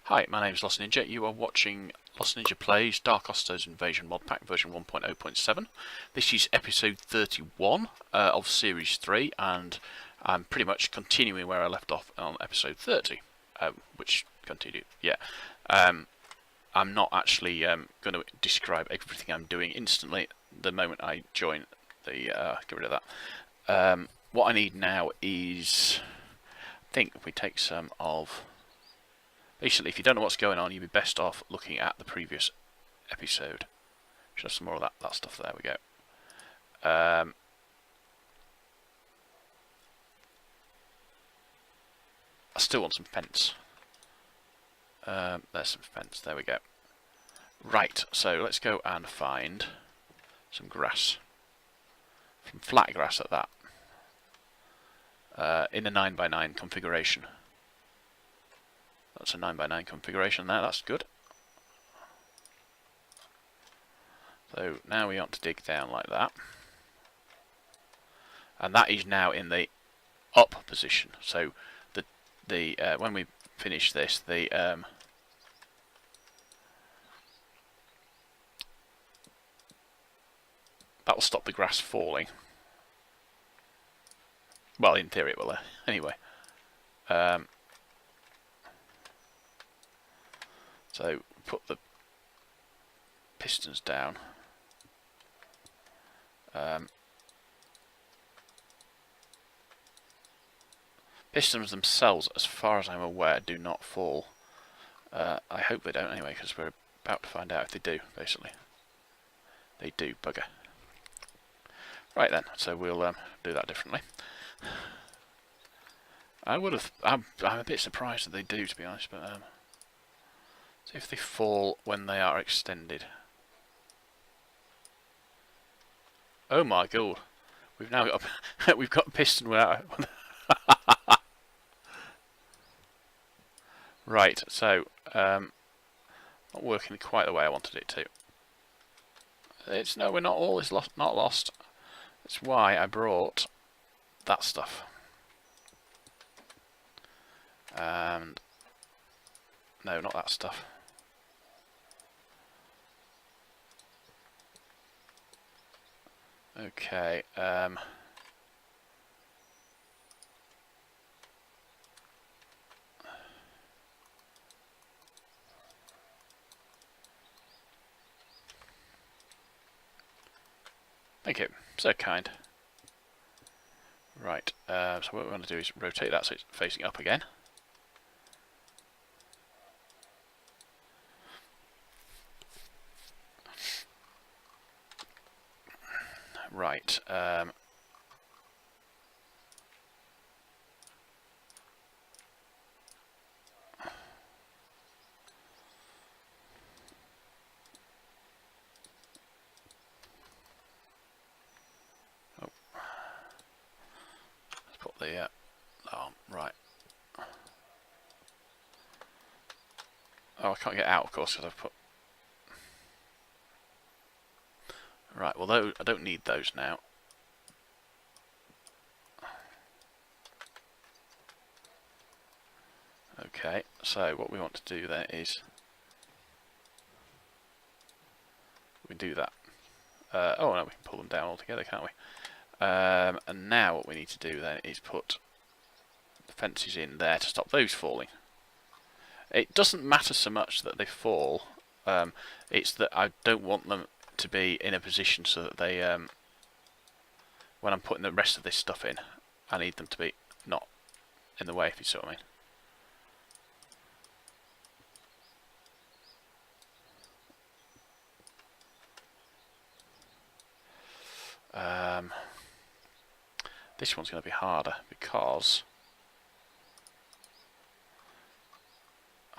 Hi, my name is Lost Ninja. You are watching Lost Ninja Plays Darkosto's Invasion Modpack version 1.0.7. This is episode 31 of series 3, and I'm pretty much continuing where I left off on episode 30, which continued, yeah. I'm not actually going to describe everything I'm doing instantly the moment I join the, get rid of that. What I need now is, I think if we take some of... Basically, if you don't know what's going on, you'd be best off looking at the previous episode. Should have some more of that stuff. There we go. I still want some fence. There's some fence. There we go. Right, so let's go and find some grass. Some flat grass at that. In a 9x9 configuration. That's a 9x9 configuration there, that's good. So now we want to dig down like that. And that is now in the up position. So the when we finish this, the that will stop the grass falling. Well, in theory it will, anyway. So put the pistons down. Pistons themselves, as far as I'm aware, do not fall. I hope they don't anyway, because we're about to find out if they do, basically. They do, bugger. Right then, so we'll do that differently. I'm a bit surprised that they do, to be honest, but see if they fall when they are extended. Oh my god, we've now got we've got a piston without Right, so not working quite the way I wanted it to. No, we're not all is lost, not lost. That's why I brought that stuff. And no, not that stuff. Okay, thank you, so kind. Right, so what we want to do is rotate that so it's facing up again. Right, let's put the arm, right. Oh, I can't get out, of course, because I've put... Right, well, I don't need those now. Okay, so what we want to do then is... we do that. Oh no, we can pull them down altogether, can't we? And now what we need to do then is put the fences in there to stop those falling. It doesn't matter so much that they fall, it's that I don't want them to be in a position so that they, when I'm putting the rest of this stuff in, I need them to be not in the way, if you see what I mean. This one's going to be harder because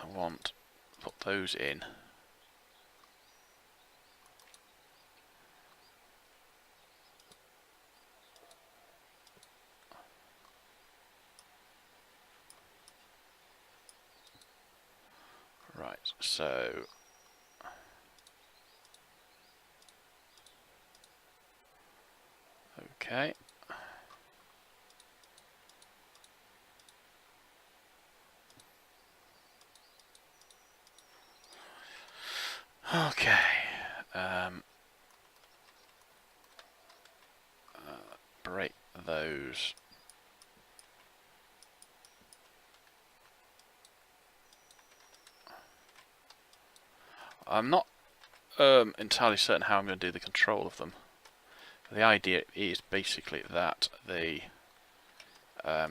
I want to put those in. Right, so okay. Okay. Break those. I'm not entirely certain how I'm going to do the control of them. The idea is basically that the oh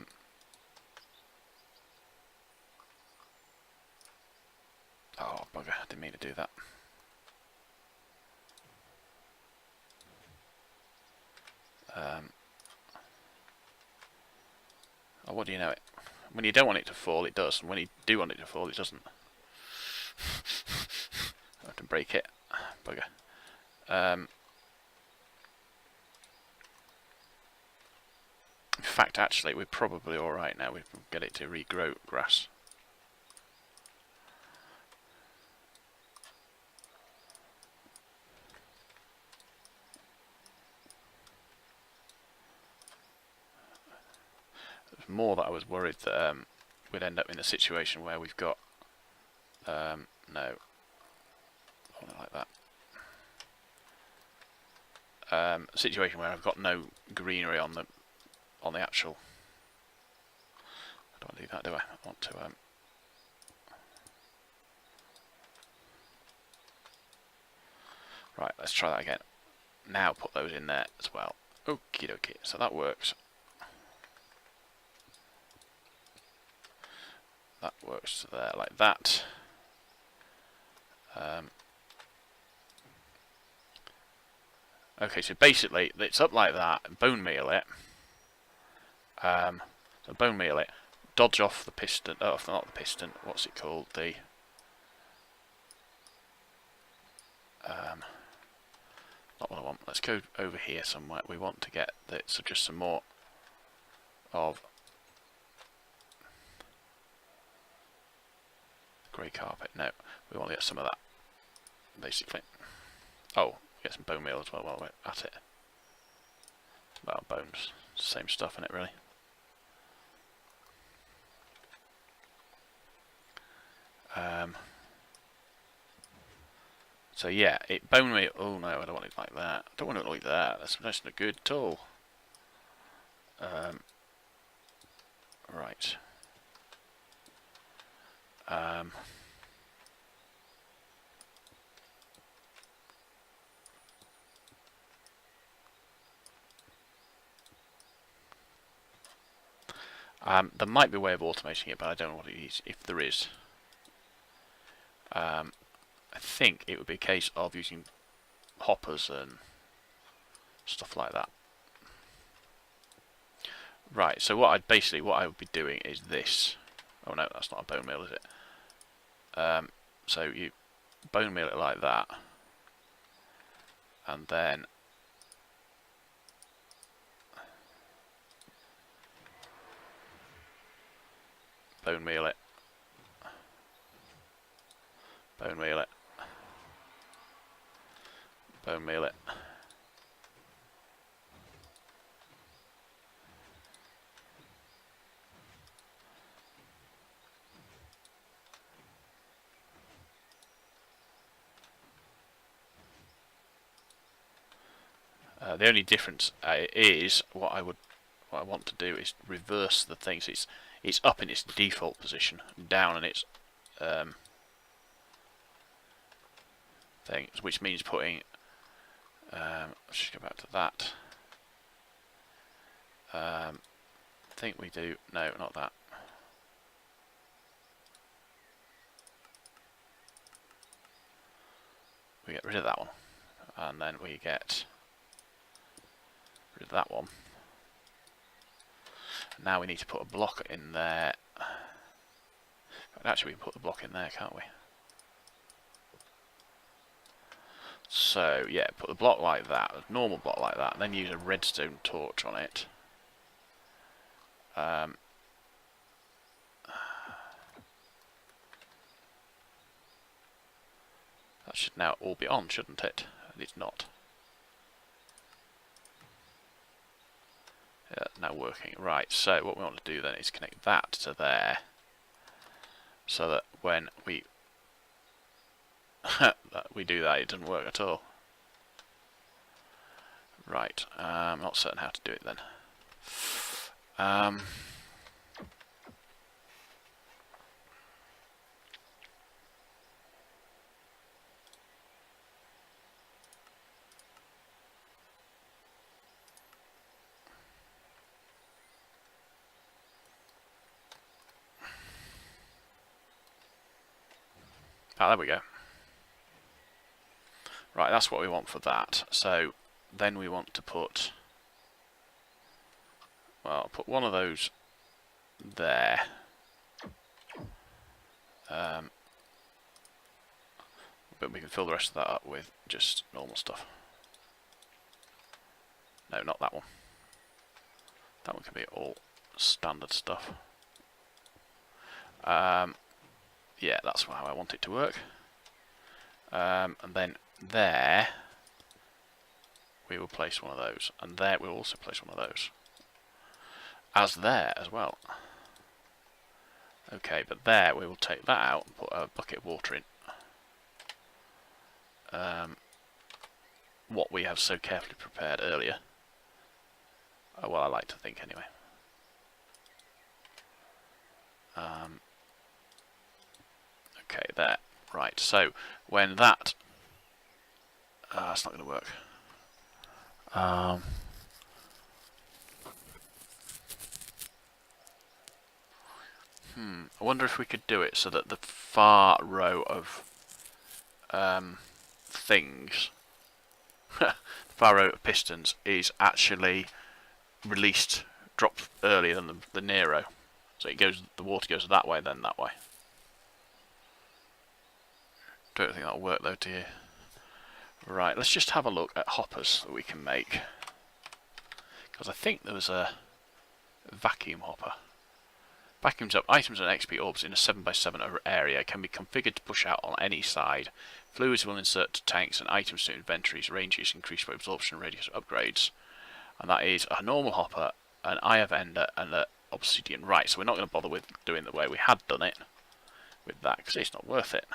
bugger, I didn't mean to do that. Oh, what do you know it? When you don't want it to fall, it does, and when you do want it to fall, it doesn't. I have to break it. Bugger. In fact, actually, we're probably alright now. We can get it to regrow grass. It was more that I was worried that we'd end up in a situation where we've got no, not like that. A situation where I've got no greenery on the actual. I don't want to do that, do I? I want to right, let's try that again. Now put those in there as well. Okie dokie, so that works. That works there like that. Okay, so basically it's up like that. Bone meal it. So bone meal it. Dodge off the piston. Oh, not the piston. What's it called? The not what I want. Let's go over here somewhere. We want to get so just some more of grey carpet. No, we want to get some of that, basically. Oh, get some bone meal as well while we're at it. Well, bones, same stuff in it, really. So yeah, bone meal. Oh no, I don't want it like that. I don't want it like that. That's not good at all. Right. There might be a way of automating it, but I don't know what it is, if there is. I think it would be a case of using hoppers and stuff like that. Right, so what I would be doing is this. Oh no, that's not a bone meal, is it? So you bone meal it like that, and then bone meal it, bone meal it, bone meal it. The only difference is what I want to do is reverse the things. It's up in its default position, down in its thing, which means putting. Let's just go back to that. I think we do. No, not that. We get rid of that one, and then we get rid of that one. Now we need to put a block in there. Actually, we can put the block in there, can't we? So yeah, put the block like that, a normal block like that, and then use a redstone torch on it. That should now all be on, shouldn't it? And it's not. Yeah, now working. Right, so what we want to do then is connect that to there, so that when we that we do that, it doesn't work at all. Right, I'm not certain how to do it then. Ah, there we go. Right, that's what we want for that. So then we want to put, well, I'll put one of those there. But we can fill the rest of that up with just normal stuff. No, not that one. That one can be all standard stuff. Yeah, that's how I want it to work. And then there, we will place one of those. And there, we'll also place one of those. As there as well. Okay, but there, we will take that out and put a bucket of water in. What we have so carefully prepared earlier. Well, I like to think anyway. Okay, there. Right, so when that... that's not going to work. I wonder if we could do it so that the far row of things, the far row of pistons, is actually released, dropped earlier than the near row. So it goes, the water goes that way, then that way. Don't think that'll work though, do you? Right, let's just have a look at hoppers that we can make. Because I think there was a vacuum hopper. Vacuums up items and XP orbs in a 7x7 area. Can be configured to push out on any side. Fluids will insert to tanks and items to inventories. Range is increased by absorption radius upgrades. And that is a normal hopper, an eye of ender, and an obsidian. Right, so we're not going to bother with doing the way we had done it with that, because it's not worth it.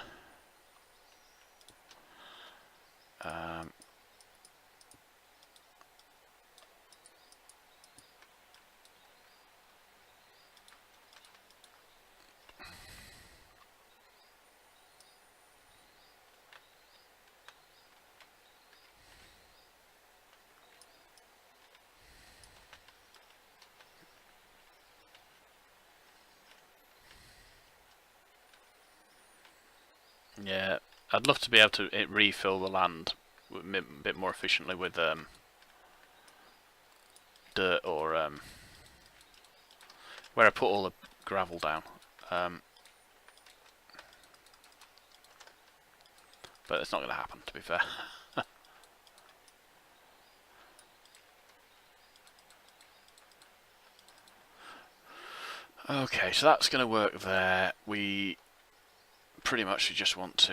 Yeah, I'd love to be able to refill the land a bit more efficiently with dirt or where I put all the gravel down. But it's not going to happen, to be fair. Okay, so that's going to work there. We pretty much just want to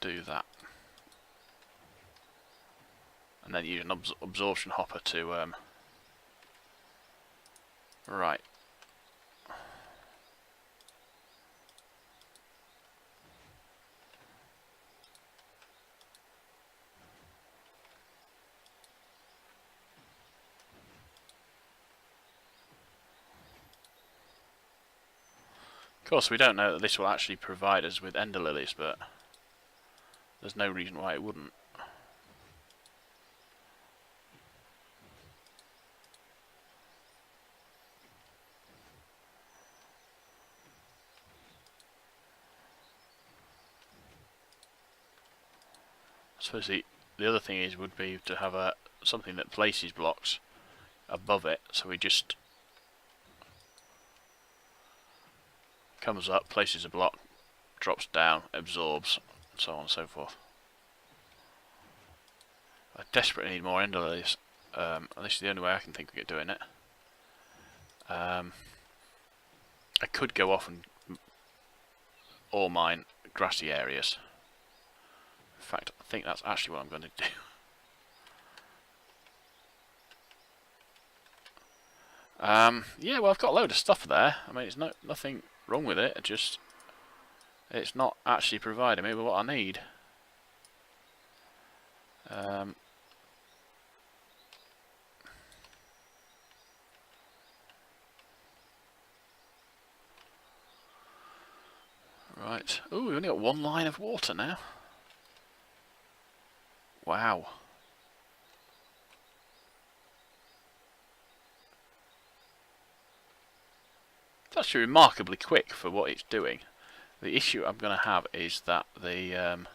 do that, and then use an absorption hopper to right. Of course, we don't know that this will actually provide us with ender lilies, but there's no reason why it wouldn't. I suppose the other thing would be to have something that places blocks above it, so we just comes up, places a block, drops down, absorbs, and so on and so forth. I desperately need more ender lilies. And this is the only way I can think of doing it. I could go off and ore mine grassy areas. In fact, I think that's actually what I'm going to do. Yeah, well, I've got a load of stuff there. I mean, it's nothing wrong with it. It's not actually providing me with what I need. Right. Ooh, we've only got one line of water now. Wow. It's actually remarkably quick for what it's doing. The issue I'm going to have is that the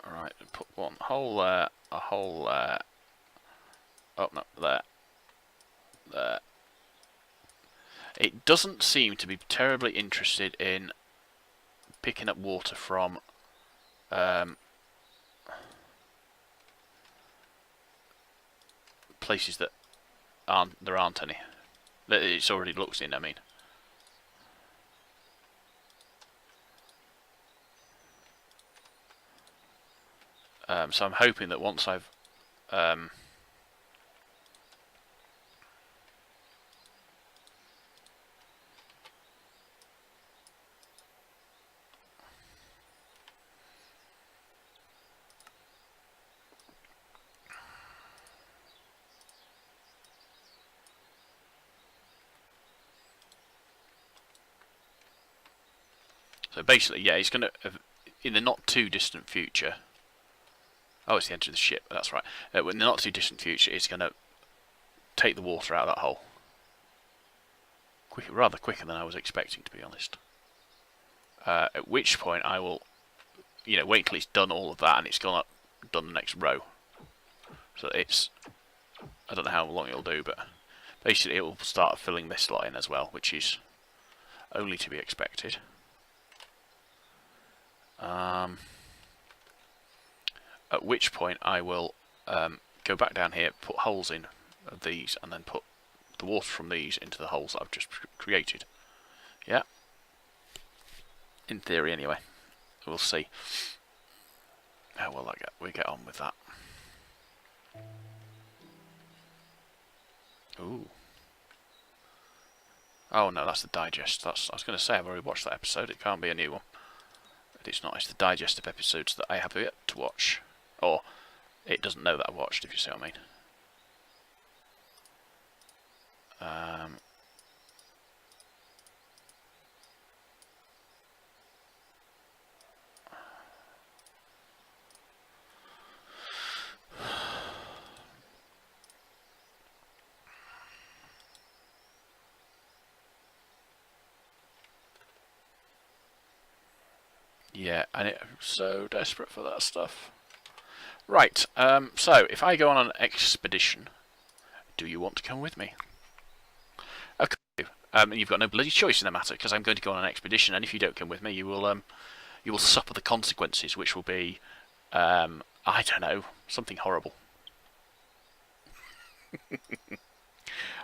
alright, put one hole there, a hole there. Oh no, there. There. It doesn't seem to be terribly interested in picking up water from places that there aren't any. That it's already looked in, I mean. So I'm hoping that once I've so basically, yeah, he's going to, in the not too distant future. Oh, it's the end of the ship. That's right. In the not too distant future, it's going to take the water out of that hole. Rather quicker than I was expecting, to be honest. At which point I will, wait until it's done all of that and it's done the next row. So it's, I don't know how long it'll do, but basically it will start filling this line as well, which is only to be expected. At which point I will go back down here, put holes in of these, and then put the water from these into the holes that I've just created. Yeah. In theory, anyway. We'll see how well we get on with that. Ooh. Oh no, that's the digest. I was going to say I've already watched that episode. It can't be a new one. But it's not. It's the digest of episodes that I have yet to watch. Or it doesn't know that I watched, if you see what I mean. Yeah, and I'm so desperate for that stuff. Right, so if I go on an expedition, do you want to come with me? Okay. You've got no bloody choice in the matter, because I'm going to go on an expedition, and if you don't come with me, you will suffer the consequences, which will be, I don't know, something horrible.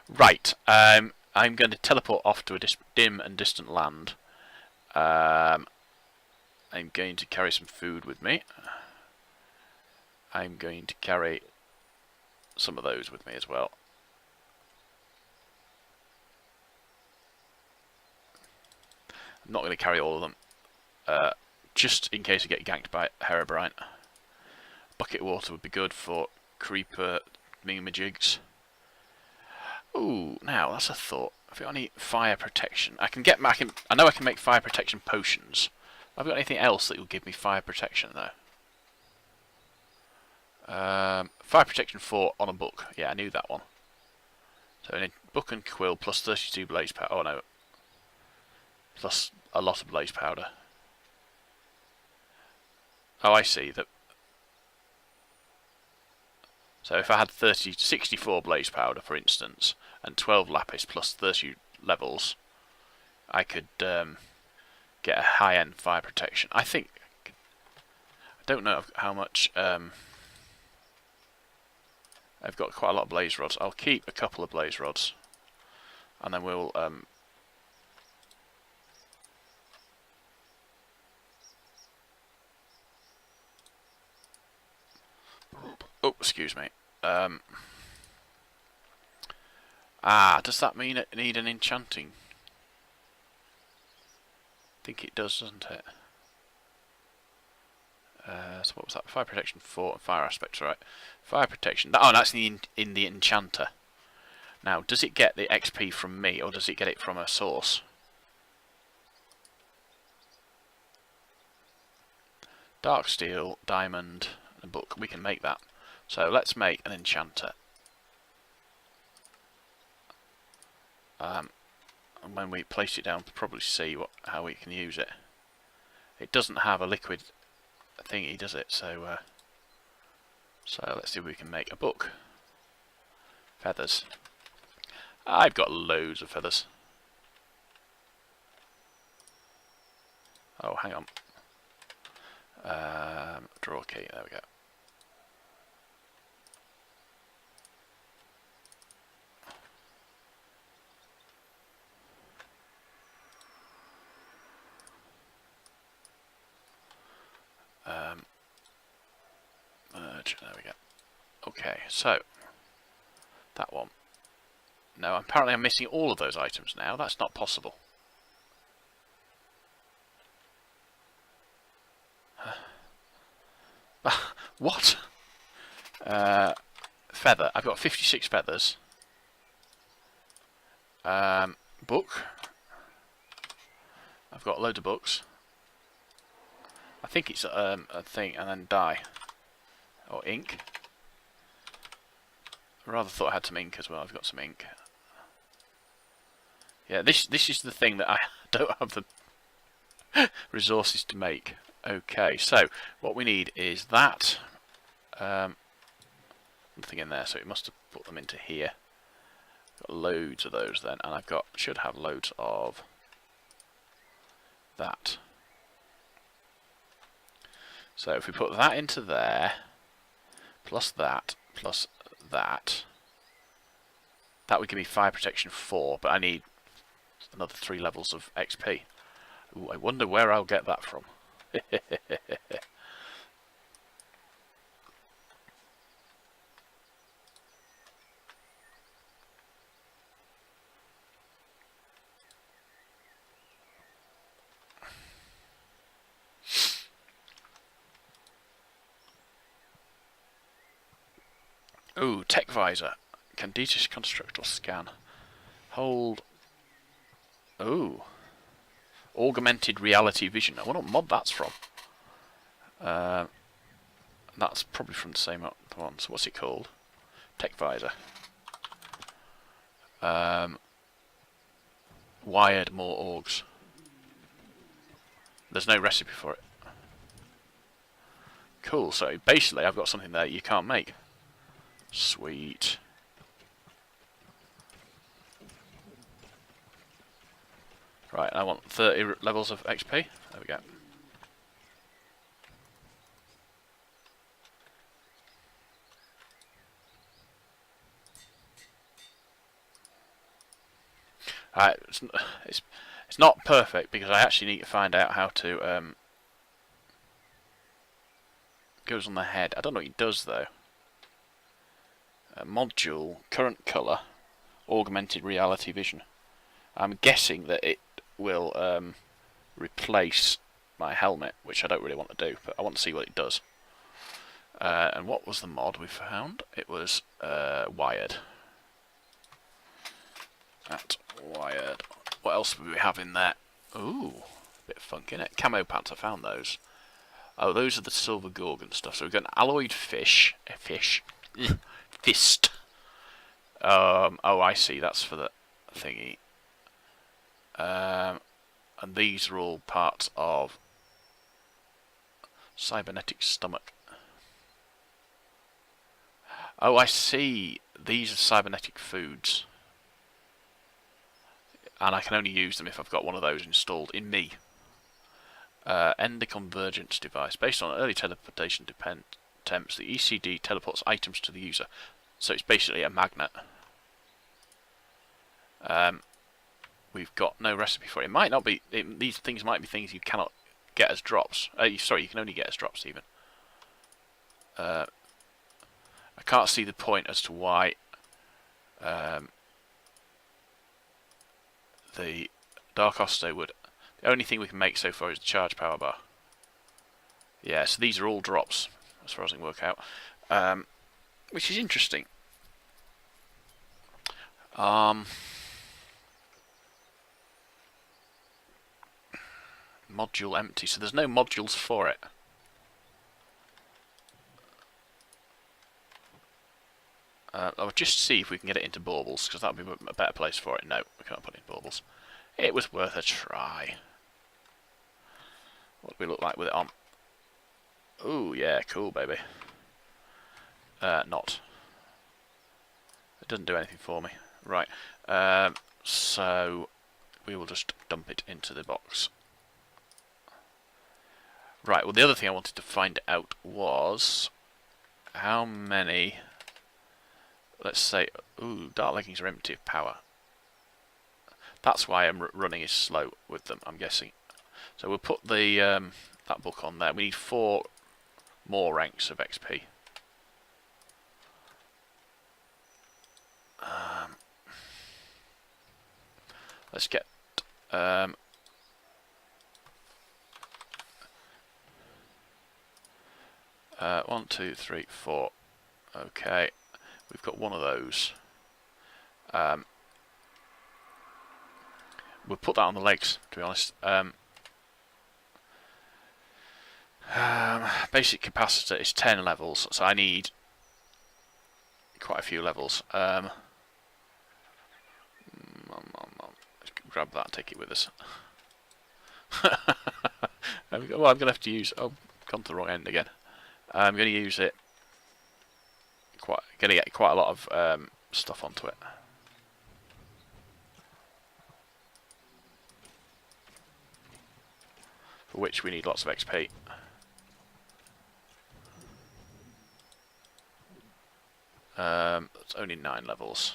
Right, I'm going to teleport off to a dim and distant land. I'm going to carry some food with me. I'm going to carry some of those with me as well. I'm not going to carry all of them, just in case I get ganked by Herobrine. Bucket of water would be good for creeper mingamajigs. Ooh, now that's a thought. Have I got any fire protection? I know I can make fire protection potions. Have I got anything else that will give me fire protection though? Fire protection 4 on a book. Yeah, I knew that one. So I need book and quill plus 32 blaze powder. Oh no. Plus a lot of blaze powder. Oh, I see. So if I had 64 blaze powder, for instance, and 12 lapis plus 30 levels, I could get a high-end fire protection. I think. I don't know how much. I've got quite a lot of blaze rods. I'll keep a couple of blaze rods, and then we'll oh, excuse me. Does that mean it need an enchanting? I think it does, doesn't it? So what was that? Fire protection 4 and fire aspects, right? Fire protection. Oh, that's in the enchanter. Now, does it get the XP from me, or does it get it from a source? Dark steel, diamond, and a book. We can make that. So let's make an enchanter. And when we place it down, we'll probably see how we can use it. It doesn't have a liquid thingy, does it? So let's see if we can make a book. Feathers. I've got loads of feathers. Oh, hang on. Draw key. There we go. Merge. There we go. Okay, so that one. No, apparently I'm missing all of those items now. That's not possible. What? Feather. I've got 56 feathers. Book. I've got a load of books. I think it's a thing, and then dye. Or ink. I rather thought I had some ink as well. I've got some ink. Yeah, this is the thing that I don't have the resources to make. Okay, so what we need is that. Nothing in there, so it must have put them into here. Got loads of those then, and should have loads of that. So if we put that into there, plus that, that would give me fire protection 4, but I need another 3 levels of XP. Ooh, I wonder where I'll get that from. Ooh, tech visor. Can deconstruct or scan. Hold. Ooh. Augmented reality vision. I wonder what mod that's from. That's probably from the same one. So what's it called? Tech visor. Wired more augs. There's no recipe for it. Cool. So basically, I've got something there you can't make. Sweet. Right, I want 30 levels of XP. There we go. It's not perfect because I actually need to find out how to goes on the head. I don't know what it does though. Module, current colour, augmented reality vision. I'm guessing that it will replace my helmet, which I don't really want to do, but I want to see what it does. And what was the mod we found? It was wired. At wired. What else do we have in there? Ooh, a bit funky, innit? Camo pants, I found those. Oh, those are the silver gorgon stuff. So we've got an alloyed fish. Fist. Oh, I see. That's for the thingy. And these are all parts of cybernetic stomach. Oh, I see. These are cybernetic foods. And I can only use them if I've got one of those installed in me. End the convergence device. Based on early teleportation attempts, the ECD teleports items to the user. So it's basically a magnet. We've got no recipe for it. It might not be. These things might be things you cannot get as drops. Sorry, you can only get as drops even. I can't see the point as to why the Darkosto would... The only thing we can make so far is the charge power bar. Yeah, so these are all drops, as far as I can work out. Which is interesting. Module empty, so there's no modules for it. I'll just see if we can get it into baubles, because that would be a better place for it. No, we can't put it in baubles. It was worth a try. What do we look like with it on? Ooh, yeah, cool, baby. Not. It doesn't do anything for me. Right, so we will just dump it into the box. Right, well the other thing I wanted to find out was how many, let's say, ooh, Dark Leggings are empty of power. That's why I'm running is slow with them, I'm guessing. So we'll put the that book on there. We need 4 more ranks of XP. Let's get 1, 2, 3, 4. Okay, we've got one of those. We'll put that on the legs, to be honest. Basic capacitor is 10 levels, so I need quite a few levels. Let's grab that and take it with us. There we go. Well, I'm going to have to use... Oh, gone to the wrong end again. I'm going to use it... Going to get quite a lot of stuff onto it. For which we need lots of XP. It's only 9 levels.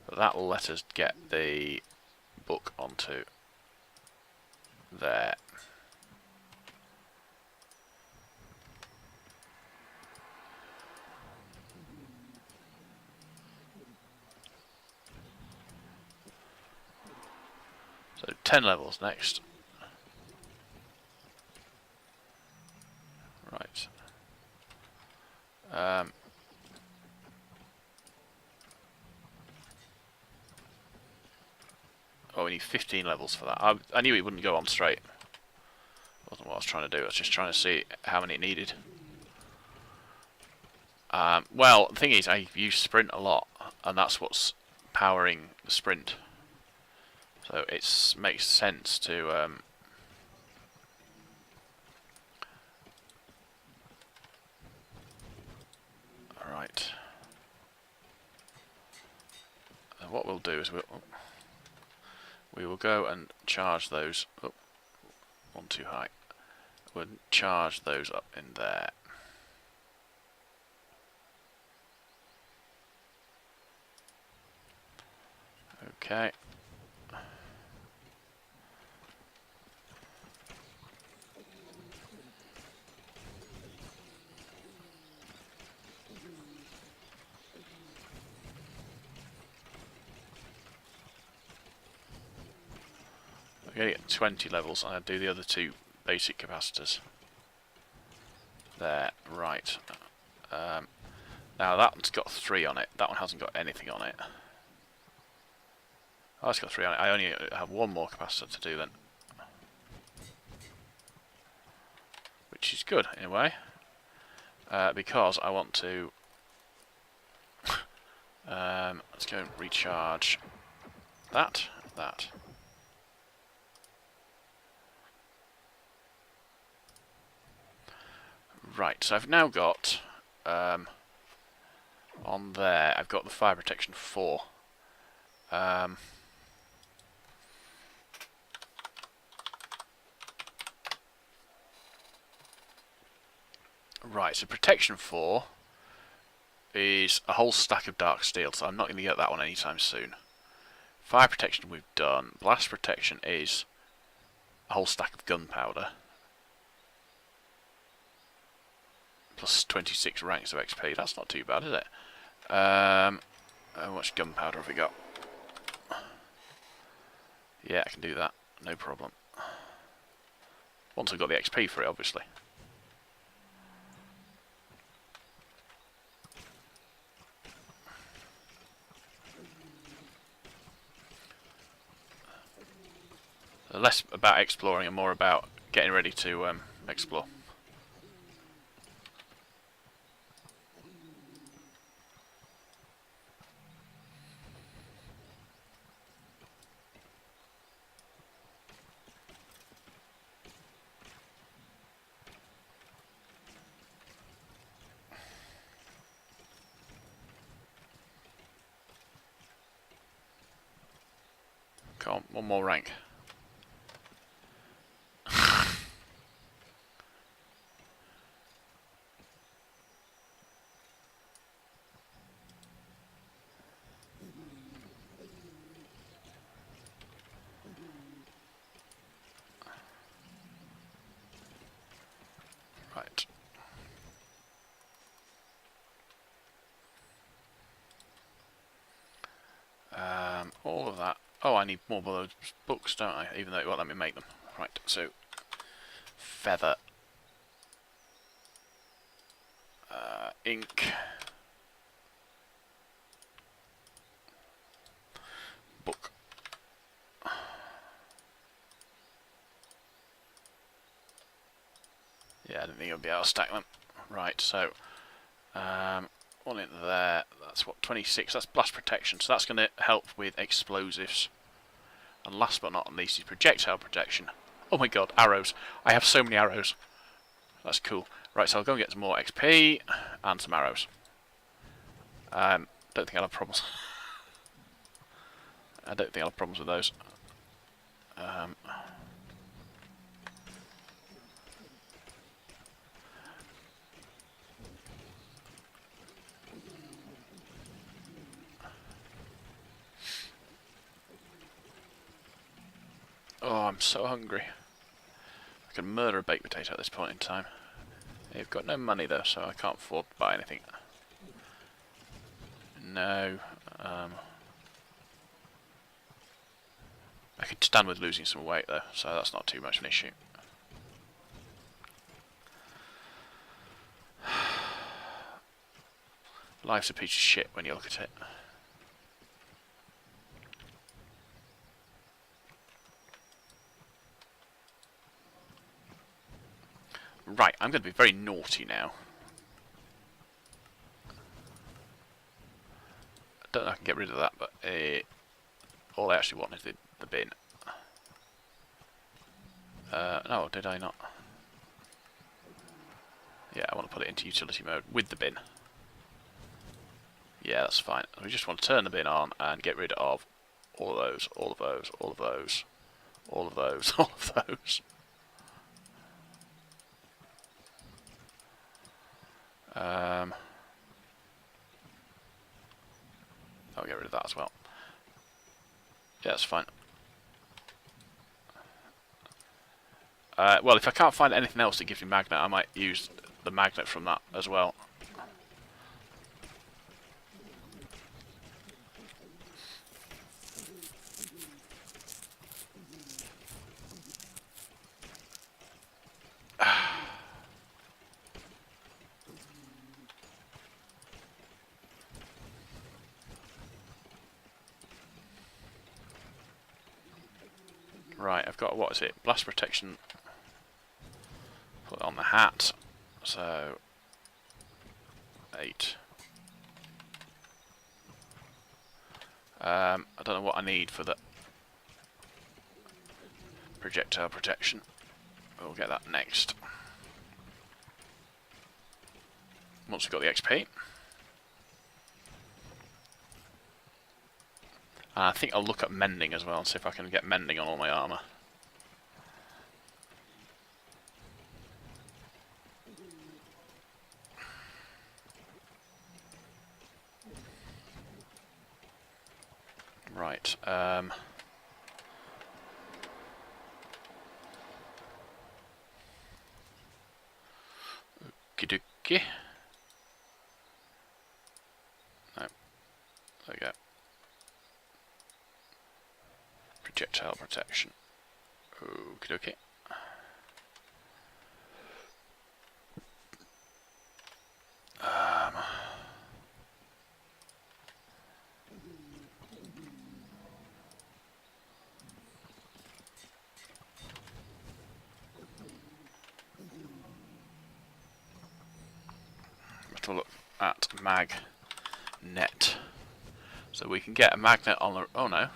But that will let us get the book onto there. So 10 levels next. Right. Oh, we need 15 levels for that. I knew it wouldn't go on straight. Wasn't what I was trying to do. I was just trying to see how many it needed. Well, the thing is, I use sprint a lot, and that's what's powering the sprint. So it makes sense to alright. What we'll do is we will go and charge those. Oh, one too high. We'll charge those up in there. Okay. I'm going to get 20 levels and I'll do the other 2 basic capacitors. There, right. Now that one's got 3 on it, that one hasn't got anything on it. Oh, it's got 3 on it. I only have 1 more capacitor to do then. Which is good, in a way. Because I want to... let's go and recharge that. Right, so I've now got... on there, I've got the fire protection 4. Right, so protection 4 is a whole stack of dark steel, so I'm not going to get that one anytime soon. Fire protection we've done. Blast protection is a whole stack of gunpowder. Plus 26 ranks of XP. That's not too bad, is it? How much gunpowder have we got? Yeah, I can do that. No problem. Once I've got the XP for it, obviously. Less about exploring and more about getting ready to explore. Come on, one more rank. Right. All of that. Oh, I need more of those books, don't I? Even though it won't let me make them. Right, so feather, ink, book. Yeah, I didn't think I'd be able to stack them. Right, so one in there. That's what, 26. That's blast protection. So that's going to help with explosives. And last but not least is projectile protection. Oh my god, arrows. I have so many arrows. That's cool. Right, so I'll go and get some more XP and some arrows. Don't think I'll have problems. I don't think I'll have problems with those. Oh, I'm so hungry. I can murder a baked potato at this point in time. You've got no money though, so I can't afford to buy anything. No. I could stand with losing some weight though, so that's not too much of an issue. Life's a piece of shit when you look at it. Right, I'm going to be very naughty now. I don't know if I can get rid of that, but all I actually want is the bin. No, did I not? Yeah, I want to put it into utility mode with the bin. Yeah, that's fine. We just want to turn the bin on and get rid of all of those, all of those, all of those, all of those, all of those. I'll get rid of that as well. Yeah, that's fine. Well, if I can't find anything else that gives me magnet, I might use the magnet from that as well. Right, I've got, what is it? Blast protection. Put it on the hat. So 8. I don't know what I need for the projectile protection. We'll get that next. Once we've got the XP. I think I'll look at mending as well and see if I can get mending on all my armour. Right. Okie dokie. No. There we go. Projectile protection. Okie dokie. Let's have a look at magnet. So we can get a magnet on the... Oh no.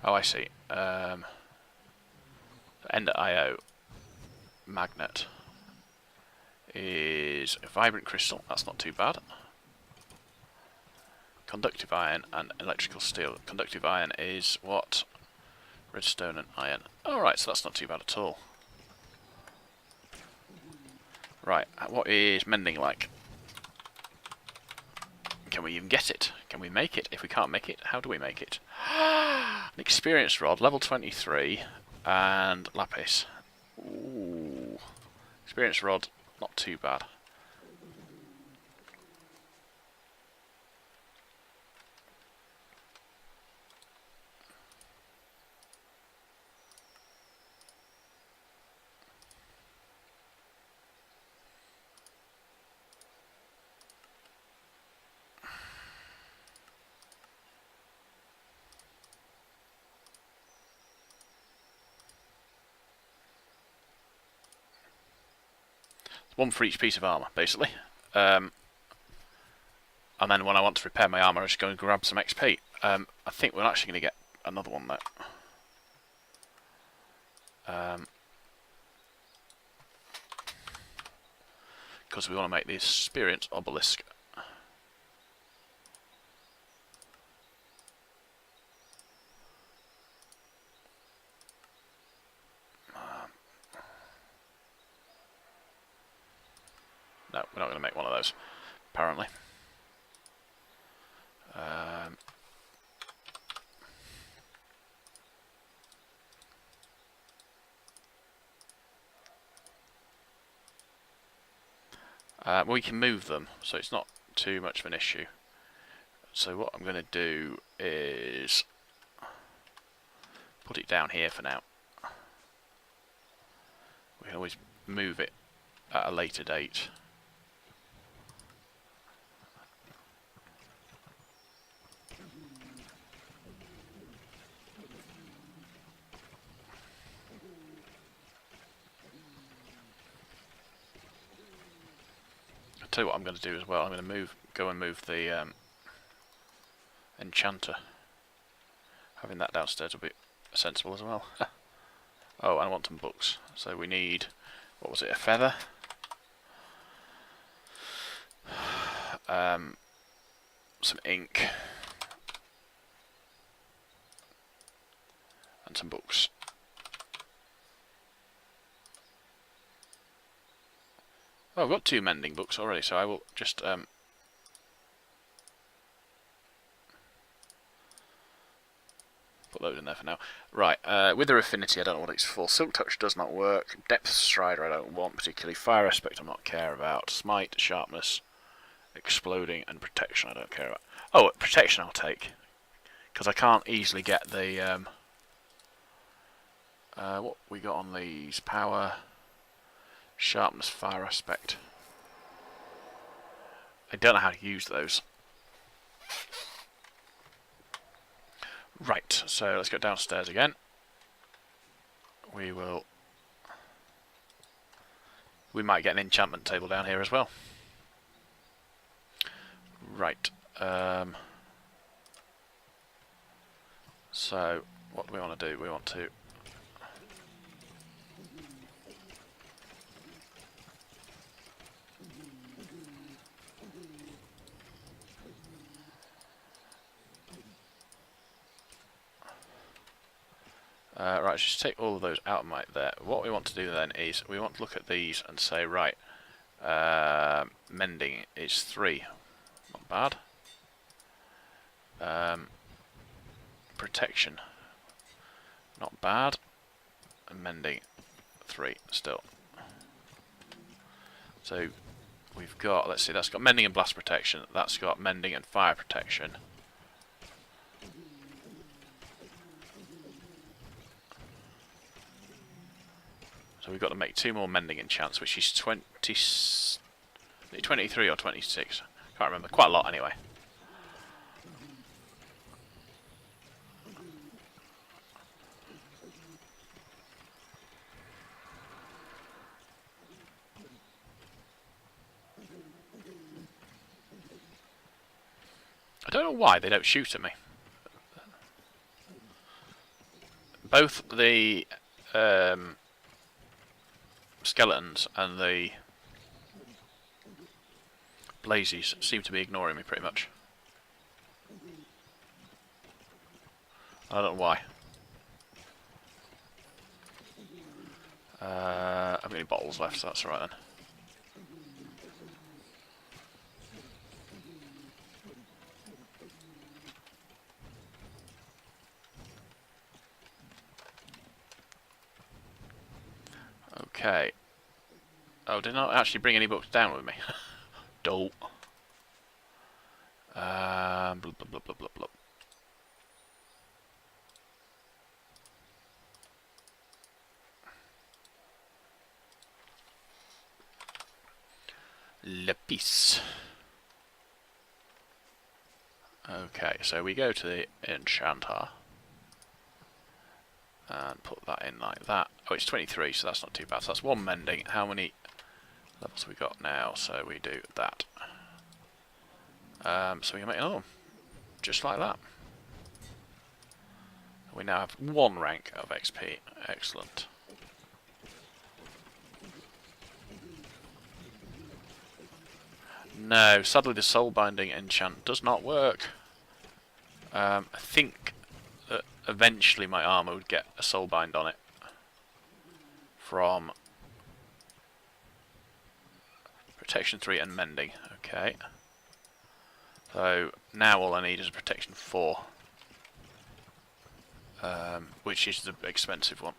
Oh, I see. End.io magnet is a vibrant crystal. That's not too bad. Conductive iron and electrical steel. Conductive iron is what? Redstone and iron. Alright, so that's not too bad at all. Right, what is mending like? Can we even get it? Can we make it? If we can't make it, how do we make it? An experience rod, level 23, and lapis. Ooh. Experience rod, not too bad. One for each piece of armour, basically. And then when I want to repair my armour, I just go and grab some XP. I think we're actually going to get another one though. Because we want to make the experience obelisk. No, we're not going to make one of those, apparently. We can move them, so it's not too much of an issue. So what I'm going to do is put it down here for now. We can always move it at a later date. I'll tell you what I'm going to do as well. I'm going to go and move the enchanter. Having that downstairs will be sensible as well. Oh, and I want some books. So we need, what was it, a feather? Some ink. And some books. Oh, I've got 2 mending books already, so I will just put those in there for now. Right, Wither Affinity, I don't know what it's for. Silk Touch does not work. Depth Strider I don't want particularly. Fire Aspect I'm not care about. Smite, Sharpness, Exploding, and Protection I don't care about. Oh, Protection I'll take. Because I can't easily get the... what we got on these? Power, Sharpness, Fire Aspect. I don't know how to use those. Right, so let's go downstairs again. We might get an enchantment table down here as well. Right. So what do we want to do? We want to right, just take all of those out of there. What we want to do then is we want to look at these and say, right, mending is 3, not bad. Protection, not bad. And mending 3 still. So we've got, let's see, that's got mending and blast protection. That's got mending and fire protection. So we've got to make 2 more mending enchants, which is 23 or 26. Can't remember. Quite a lot anyway. I don't know why they don't shoot at me. Both the skeletons and the blazies seem to be ignoring me pretty much. I don't know why. I've got any bottles left, so that's alright then. Okay. Oh, did not actually bring any books down with me. Dope. Blah, blah, blah, blah, blah, blah. Lapis. Okay, so we go to the enchanter and put that in like that. Oh, it's 23, so that's not too bad. So that's 1 mending. How many levels have we got now? So we do that. So we can make another one, just like that. We now have 1 rank of XP. Excellent. No, sadly the soul binding enchant does not work. I think that eventually my armour would get a soul bind on it from protection 3 and mending. Okay. So now all I need is a protection 4, which is the expensive one.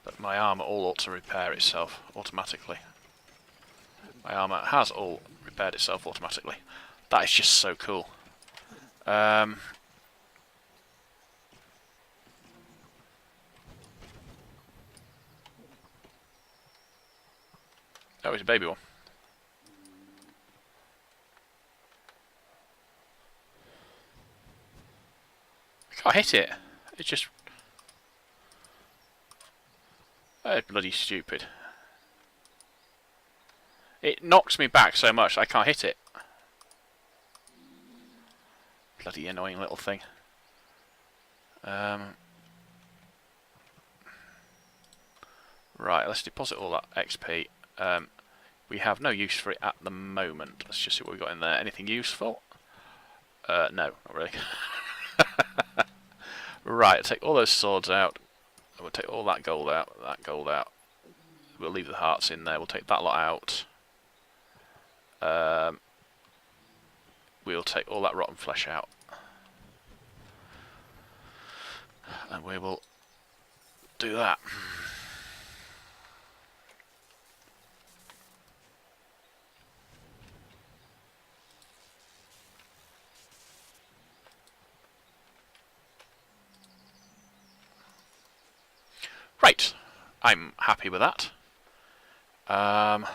But my armour all ought to repair itself automatically. My armour has all repaired itself automatically. That is just so cool. Oh, it's a baby one. I can't hit it. It's just... It's bloody stupid. It knocks me back so much I can't hit it. Bloody annoying little thing. Right, let's deposit all that XP. We have no use for it at the moment. Let's just see what we've got in there. Anything useful? No, not really. Right, I'll take all those swords out. We'll take all that gold out, We'll leave the hearts in there. We'll take that lot out. We'll take all that rotten flesh out. And we will do that. Right, I'm happy with that. Now,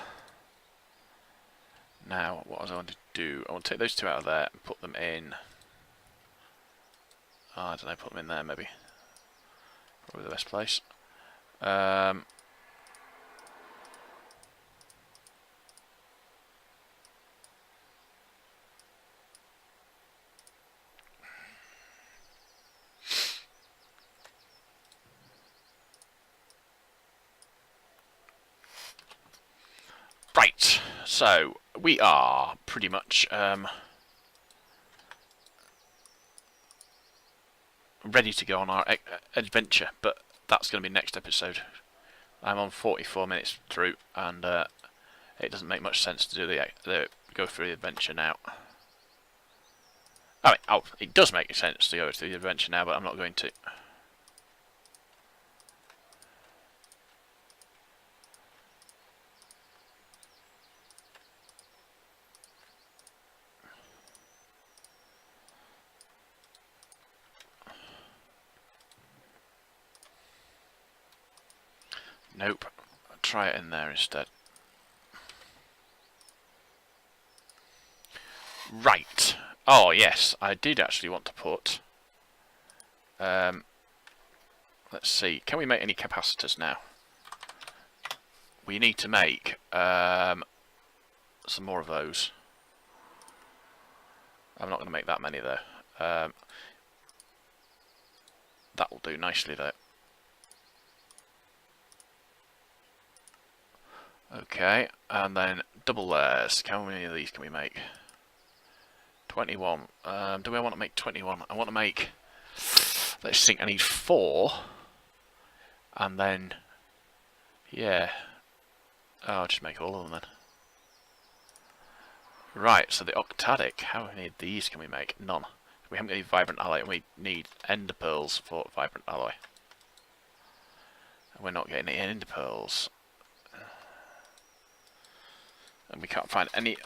what was I want to do? I want to take those 2 out of there and put them in. I don't know, put them in there maybe. Probably the best place. Right, so we are pretty much ready to go on our adventure, but that's going to be next episode. I'm on 44 minutes through, and it doesn't make much sense to do the go through the adventure now. I mean, it does make sense to go through the adventure now, but I'm not going to. Nope. I'll try it in there instead. Right. Oh, yes. I did actually want to put... let's see. Can we make any capacitors now? We need to make some more of those. I'm not going to make that many, though. That will do nicely, though. Okay, and then double layers. How many of these can we make? 21. Do I want to make 21? I want to make... Let's think, I need 4. And then... Yeah. Oh, I'll just make all of them then. Right, so the octadic. How many of these can we make? None. We haven't got any vibrant alloy, and we need ender pearls for vibrant alloy. And we're not getting any ender pearls. And we can't find any...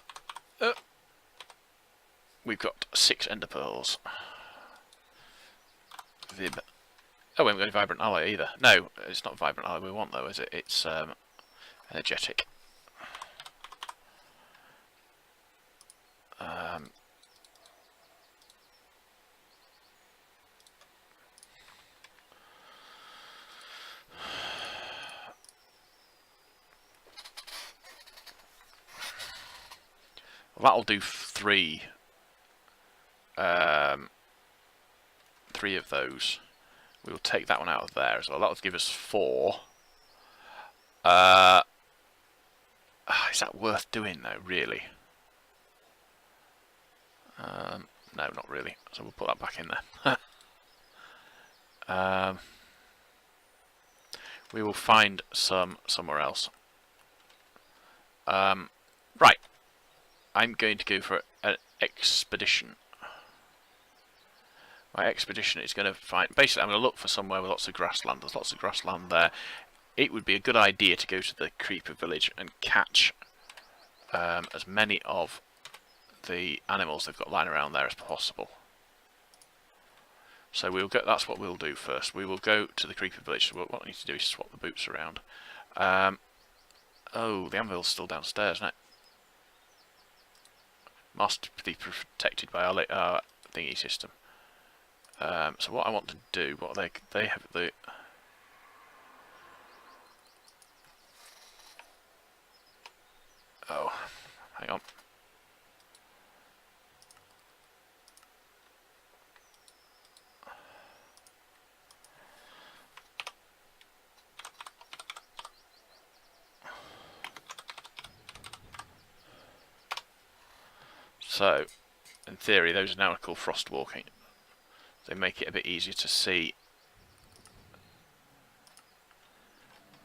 We've got 6 ender pearls. Vib. Oh, we haven't got any vibrant alloy either. No, it's not vibrant alloy we want though, is it? It's energetic. Well, that'll do 3. 3 of those. We will take that one out of there as well. That'll give us 4. Is that worth doing though, really? No, not really. So we'll put that back in there. We will find some somewhere else. Right. I'm going to go for an expedition. My expedition is going to find... Basically, I'm going to look for somewhere with lots of grassland. There's lots of grassland there. It would be a good idea to go to the creeper village and catch as many of the animals they've got lying around there as possible. So we'll go. That's what we'll do first. We will go to the creeper village. So what we need to do is swap the boots around. Oh, the anvil's still downstairs, isn't it? Must be protected by our thingy system. So what I want to do, what they have the... Oh, hang on. So, in theory, those are now called frost walking. They make it a bit easier to see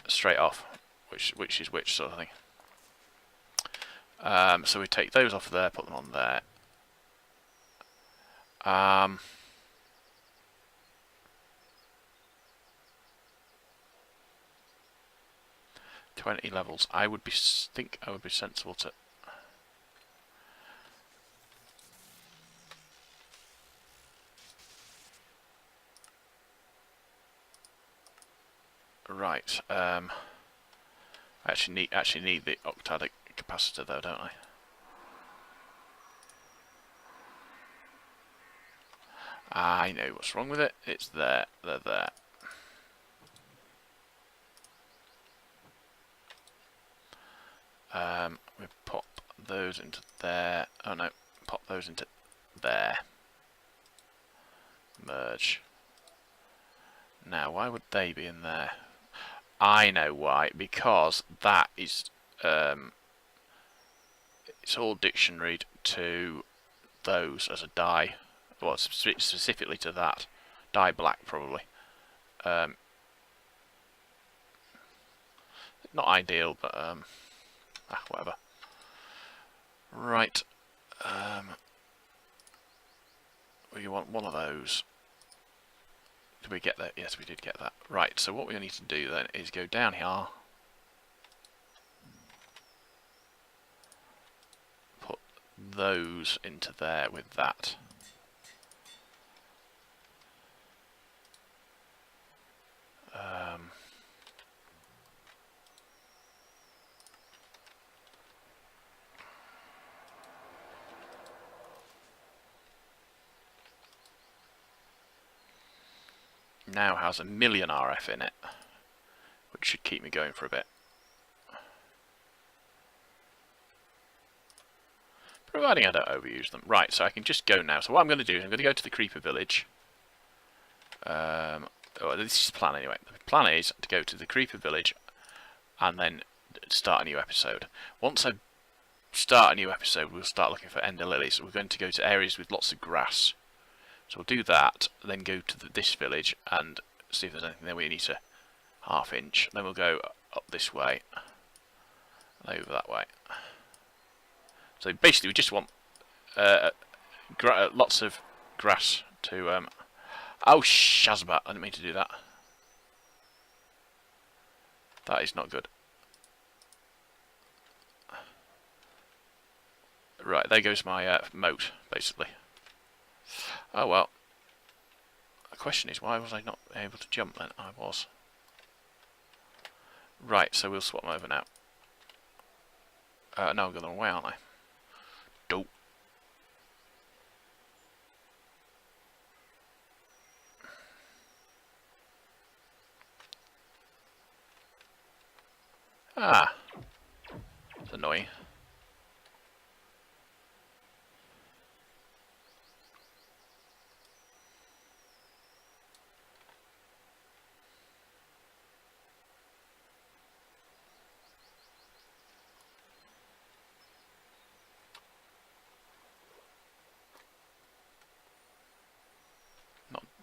straight off which is which sort of thing. So we take those off there, put them on there. 20 levels. I would think I would be sensible to. Right. I actually need the octadic capacitor though, don't I? I know what's wrong with it. It's there. They're there. We pop those into there. Oh no, pop those into there. Merge. Now, why would they be in there? I know why. Because that is it's all dictionaried to those as a dye. Well, specifically to that dye black, probably. Not ideal, but whatever. Right. We want one of those. Did we get that? Yes, we did get that. Right, so what we need to do then is go down here. Put those into there with that. now has 1,000,000 RF in it, which should keep me going for a bit. Providing I don't overuse them. Right, so I can just go now. So what I'm going to do is I'm going to go to the Creeper Village. This is the plan anyway. The plan is to go to the Creeper Village and then start a new episode. Once I start a new episode, we'll start looking for ender lilies. We're going to go to areas with lots of grass. So we'll do that, then go to this village and see if there's anything there we need to half-inch. Then we'll go up this way and over that way. So basically we just want lots of grass to... Oh, Shazbat, I didn't mean to do that. That is not good. Right, there goes my moat, basically. Oh well. The question is, why was I not able to jump then? I was. Right, so we'll swap them over now. No, I'm going the wrong way, aren't I? Dope. Ah. It's annoying.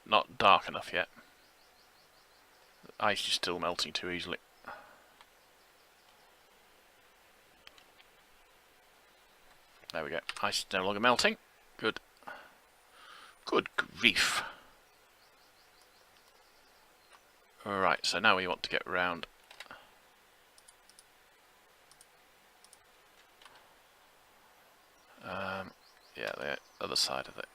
Not dark enough yet. The ice is still melting too easily. There we go. Ice is no longer melting. Good. Good grief. Alright, so now we want to get round. Yeah, the other side of it.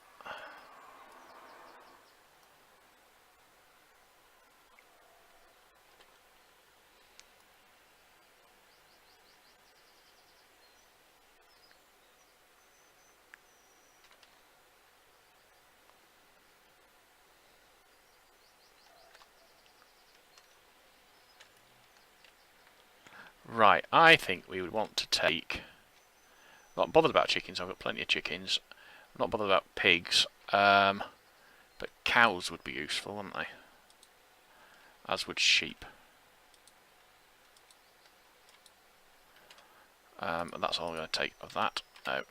Right, I think we would want to take... I'm not bothered about chickens, I've got plenty of chickens. I'm not bothered about pigs. But cows would be useful, wouldn't they? As would sheep. And that's all I'm going to take of that. No.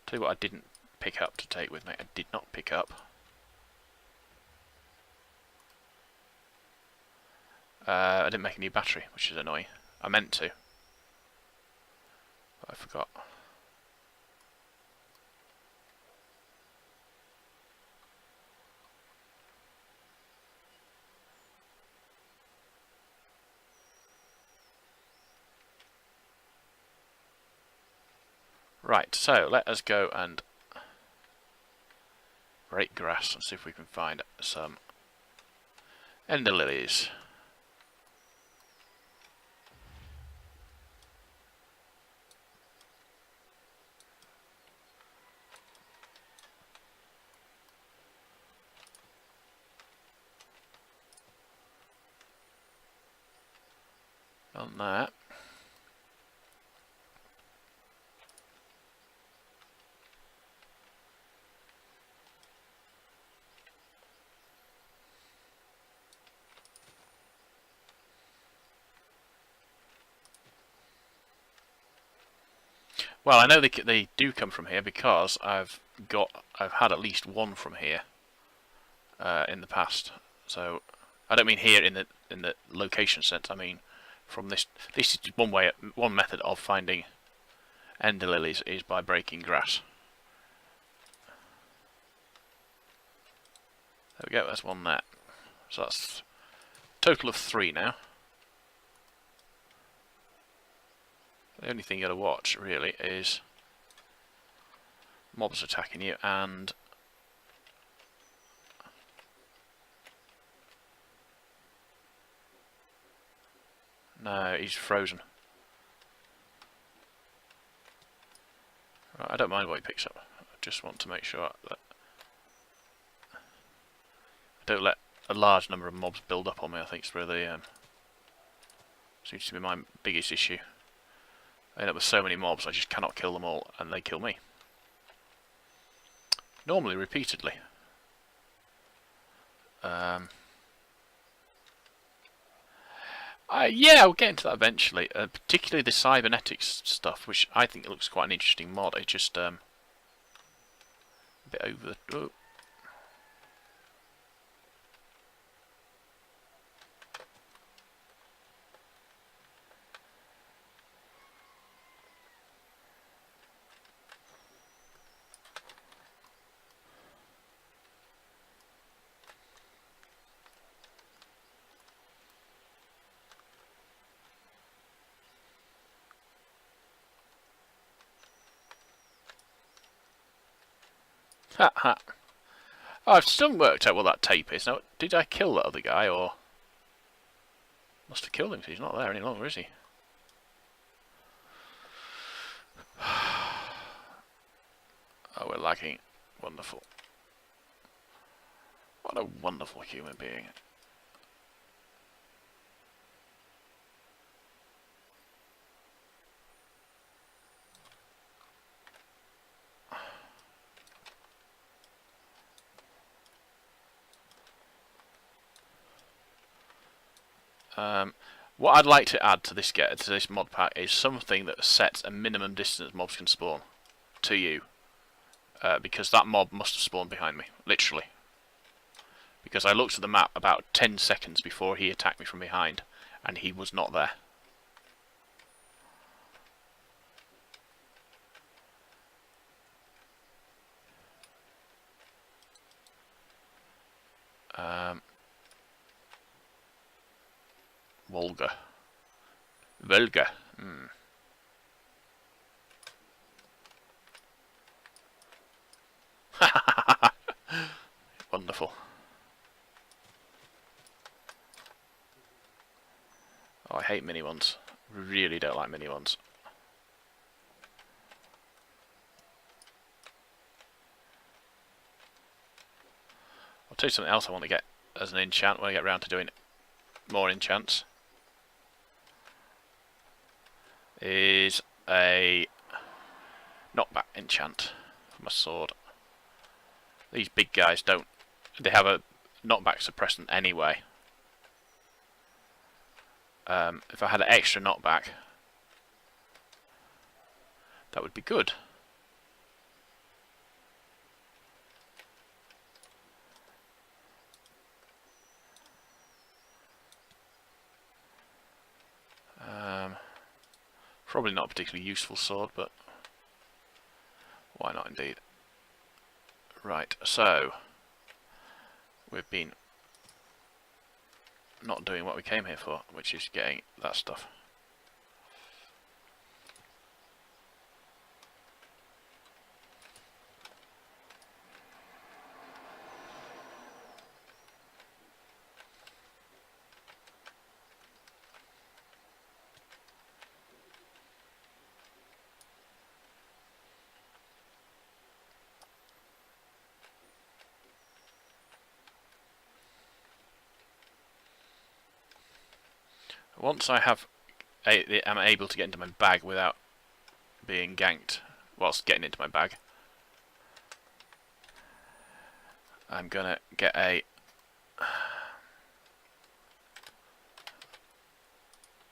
Tell you what I didn't pick up to take with me. I did not pick up. I didn't make a new battery, which is annoying. I meant to. But I forgot. Right, so let us go and break grass and see if we can find some ender lilies. On that. Well, I know they do come from here because I've had at least one from here in the past. So I don't mean here in the location sense. I mean from this. This is one method of finding ender lilies is by breaking grass. There we go. That's one there. So that's a total of 3 now. The only thing you gotta watch, really, is mobs attacking you, and no, he's frozen. Right, I don't mind what he picks up. I just want to make sure that don't let a large number of mobs build up on me. I think it's really seems to be my biggest issue. I end up with so many mobs, I just cannot kill them all, and they kill me. Normally, repeatedly. Yeah, we'll get into that eventually. Particularly the cybernetics stuff, which I think looks quite an interesting mod. It's just a bit over the... Oh. Ha ha. Oh, I've still worked out what that tape is. Now, did I kill that other guy, or... Must have killed him, because he's not there any longer, is he? Oh, we're lagging. Wonderful. What a wonderful human being. What I'd like to add to this mod pack is something that sets a minimum distance mobs can spawn to you, because that mob must have spawned behind me, literally. Because I looked at the map about 10 seconds before he attacked me from behind, and he was not there. Volga. Wonderful. Oh, I hate mini ones. Really don't like mini ones. I'll tell you something else I want to get as an enchant when I get round to doing more enchants. Is a knockback enchant for my sword. These big guys don't. They have a knockback suppressant anyway. If I had an extra knockback, that would be good. Probably not a particularly useful sword, but why not indeed. Right, so we've been not doing what we came here for, which is getting that stuff. Once I have am able to get into my bag without being ganked whilst getting into my bag, I'm gonna get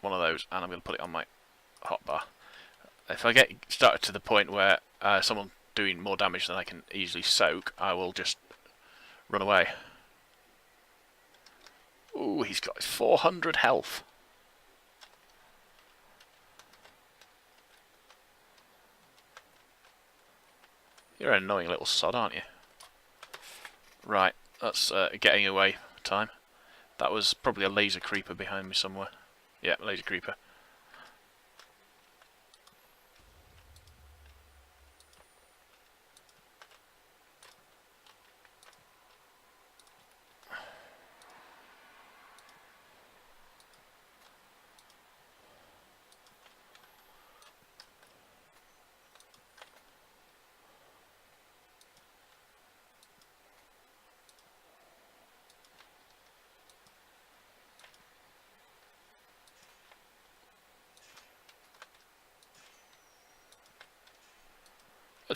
one of those, and I'm gonna put it on my hotbar. If I get started to the point where someone's doing more damage than I can easily soak, I will just run away. Ooh, he's got 400 health. You're an annoying little sod, aren't you? Right, that's getting away time. That was probably a laser creeper behind me somewhere. Yeah, laser creeper.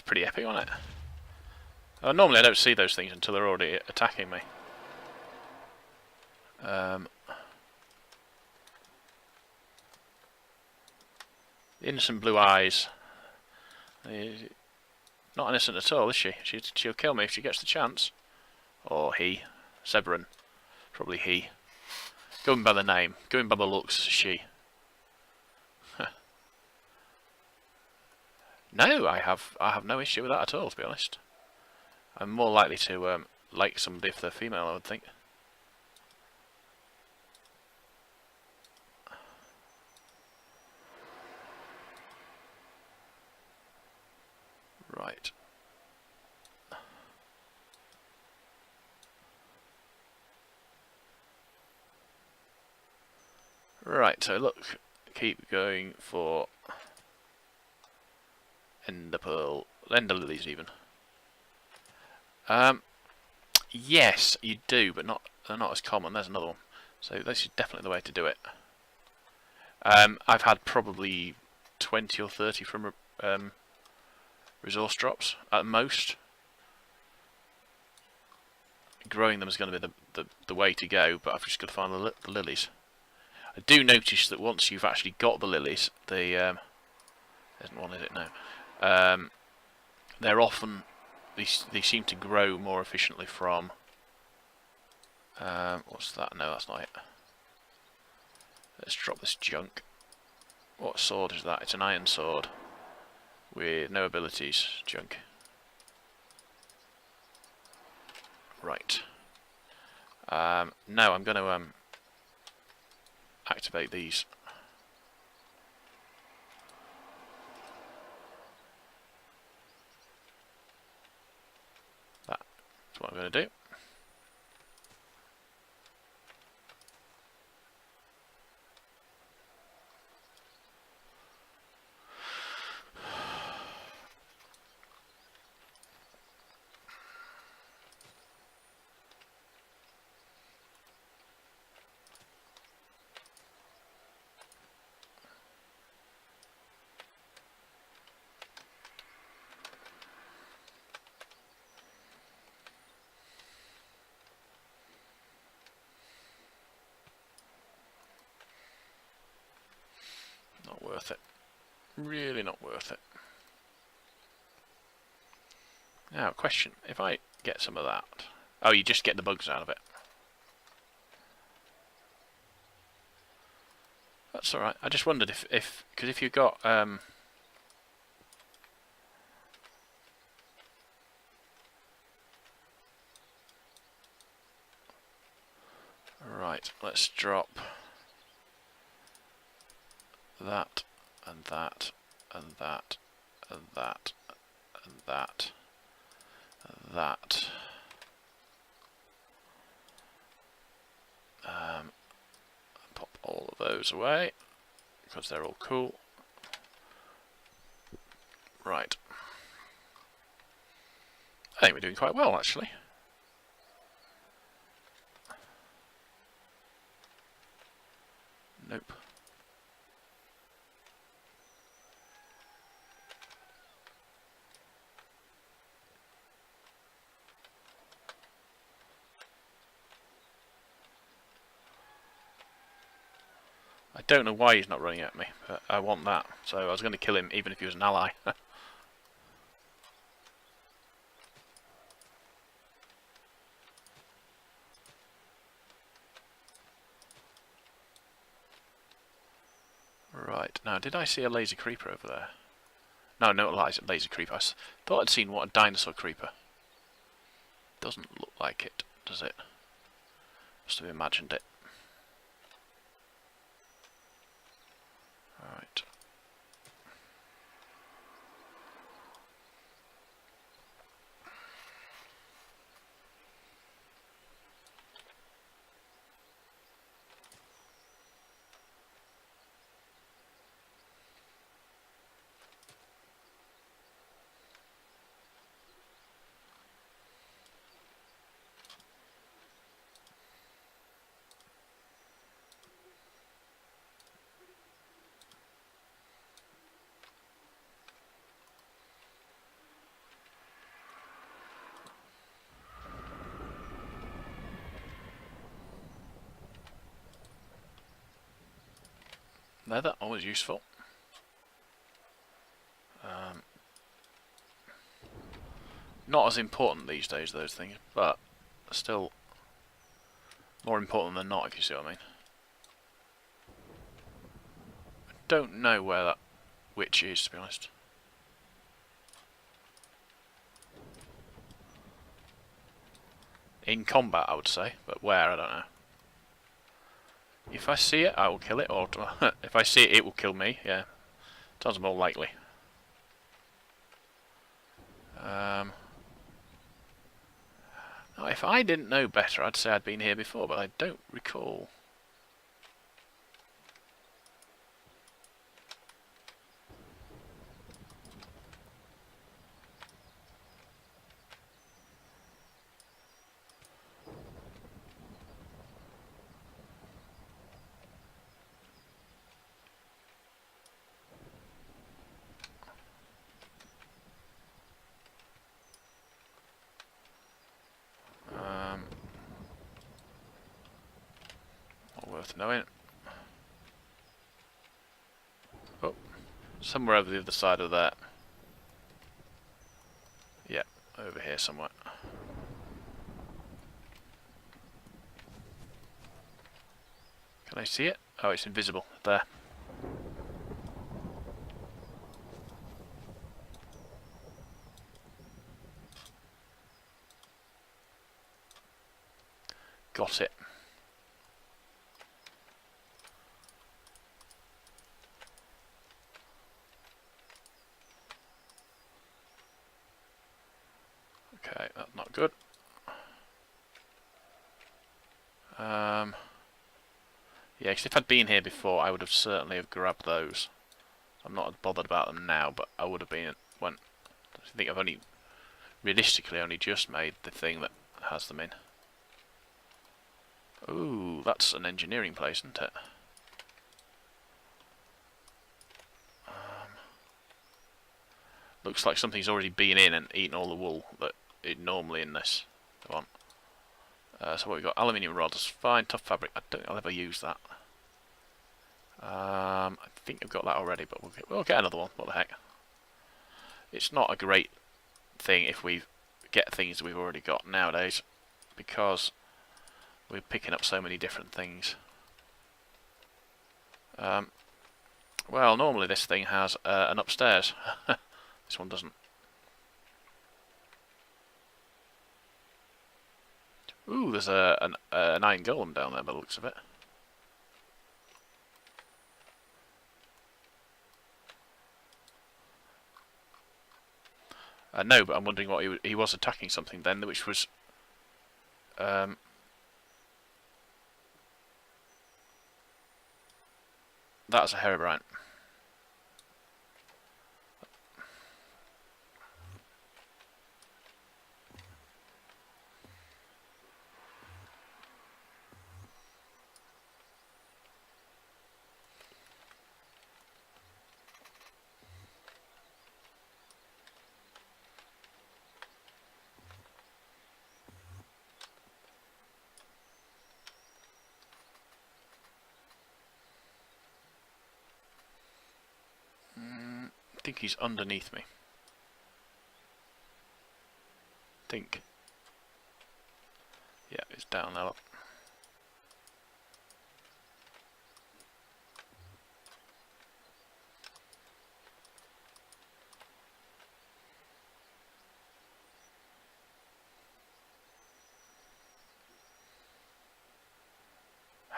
pretty epic, wasn't it? Normally I don't see those things until they're already attacking me. Innocent blue eyes. Not innocent at all, is she? She'll kill me if she gets the chance. Or he. Severin. Probably he. Going by the name. Going by the looks, she. No, I have no issue with that at all, to be honest. I'm more likely to like somebody if they're female, I would think. Right. Right, so look, keep going for Ender Pearl, Ender Lilies even. Yes, you do, but they're not as common. There's another one. So this is definitely the way to do it. I've had probably 20 or 30 from resource drops at most. Growing them is going to be the way to go, but I've just got to find the lilies. I do notice that once you've actually got the lilies, isn't one, is it? No. They're often they seem to grow more efficiently from. What's that? No, that's not it. Let's drop this junk. What sword is that? It's an iron sword with no abilities. Junk. Right. Now I'm going to activate these. That's what I'm going to do. Not worth it. Really not worth it. Now, question. If I get some of that... Oh, you just get the bugs out of it. That's alright. I just wondered if... Because if you've got... Right, let's drop... that, and that, and that, and that, and that, and that. Pop all of those away, because they're all cool. Right. I think we're doing quite well, actually. Nope. I don't know why he's not running at me, but I want that. So I was going to kill him even if he was an ally. Right, now did I see a laser creeper over there? No, no laser creeper. I thought I'd seen a dinosaur creeper. Doesn't look like it, does it? Must have imagined it. Right. Leather, always useful. Not as important these days, those things, but still more important than not, if you see what I mean. I don't know where that witch is, to be honest. In combat, I would say, but where, I don't know. If I see it, I will kill it, or if I see it, it will kill me, yeah. Sounds more likely. Now, if I didn't know better, I'd say I'd been here before, but I don't recall. Not worth knowing. Oh, somewhere over the other side of that. Yeah, over here somewhere. Can I see it? Oh, it's invisible. There. Got it. Okay, that's not good. Yeah, because if I'd been here before, I would have certainly have grabbed those. I'm not bothered about them now, but I would have been when. I think I've only realistically only just made the thing that has them in. Ooh, that's an engineering place, isn't it? Looks like something's already been in and eaten all the wool that is normally in this. Come on. So what we got? Aluminium rods, fine, tough fabric. I don't think I'll ever use that. I think I've got that already, but we'll get another one. What the heck? It's not a great thing if we get things we've already got nowadays, because we're picking up so many different things. Well, normally this thing has an upstairs. This one doesn't. Ooh, there's an iron golem down there by the looks of it. No, but I'm wondering what he was attacking something then, which was... that's a Herobrine. I think he's underneath me. Think. Yeah, it's down there. Look.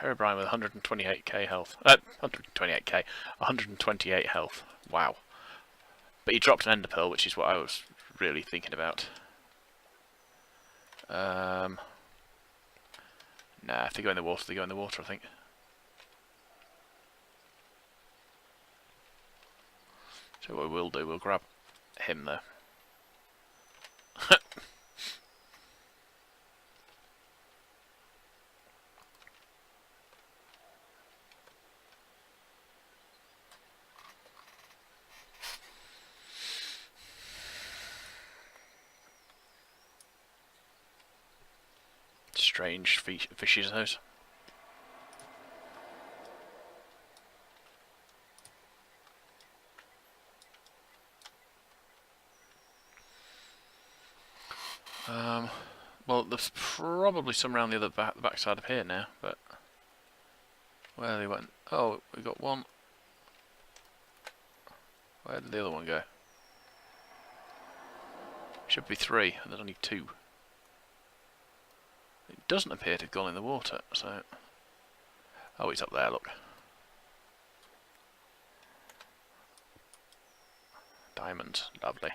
Herobrine with 128k health. 128k. 128 health. Wow. But he dropped an ender pearl, which is what I was really thinking about. Nah, if they go in the water, they go in the water, I think. So what we'll do, we'll grab him there. Strange fishes, those. Well, there's probably some around the back side of here now, but where they went? Oh, we got one. Where did the other one go? Should be 3, and there's only 2. It doesn't appear to have gone in the water, so... Oh, it's up there, look. Diamonds, lovely.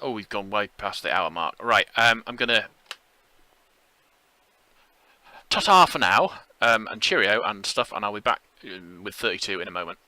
Oh, we've gone way past the hour mark. Right, I'm going to ta-ta for now, and cheerio and stuff, and I'll be back with 32 in a moment.